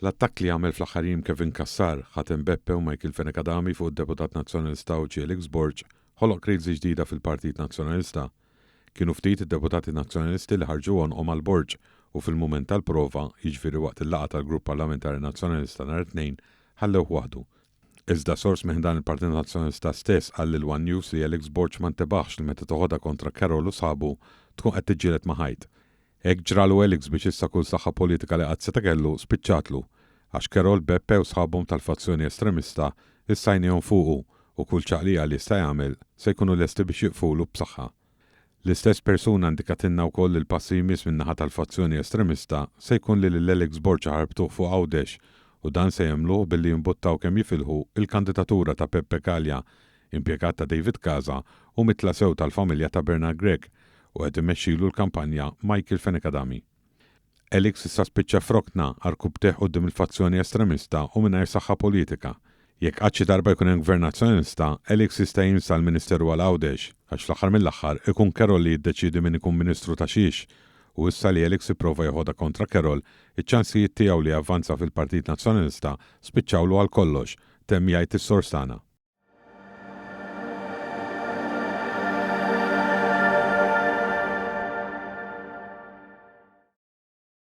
L-attakk li għamel fl-aħħar Kevin Kassar, ħatem Beppe u Fenech Adami fuq id-Deputat Nazzjonalista Għawdxi Alex Borg ħoloq kriżi ġdida fil-Partit Nazzjonalista. Kienu ftit id-deputati nazzjonalisti li ħarġu għonqhom għal Borg u fil-mument tal-prova, jiġifieri waqt il-laqgħa tal-Grupp Parlamentari Nazzjonalista nhar it-Tnejn, ħallewh waħdu. Iżda sors minn dan il-Partit Nazzjonalista stess qal lil One News li Alex Borg ma ntebaħx li meta toħodha kontra Karol u sħabu tkun qed tiġġieled ma' Ħajt. Hekk ġralu Alex biex issa kull saħħa politika li qatt seta kellu spiċċatlu għax Karol, Beppe u sħabhom tal-fazzjoni estremista issa jnejhom fuqu u kull ċaqlija li jista' jagħmel se jkunu lesti biex jiqfulu b'saħħa. L-istess persuna indikatilna wkoll il-passi jmiss min-naħa tal-fazzjoni estremista se jkun li l-Alex Borg ħarbtuh fuq Għawdex u dan se jagħmluh billi jimbuttaw kemm jifilħu il-kandidatura ta' Peppe Kalja, impjegat ta' David Kaza u mitla sew tal-familja ta' Bernard Grek u qed imexxilu l-kampanja Fenech Adami. Alex issa spiċċa frokna għarkub teħ quddiem il-fazzjoni estremista u mingħajr saħħa politika. Jekk qatt xi darba jkun hemm gvern nazzjonalista, Alex jista' jinsa l-Ministeru għal Għawdex għax fl-aħħar mill-aħħar ikun Karol li jiddeċiedi min ikun Ministru ta' xiex u issa li Alex jipprova joħodha kontra Karol, iċ-ċansijiet tiegħu li avvanza fil-Partit Nazzjonalista spiċċawlu għal kollox, temm jgħid is-sors tagħna.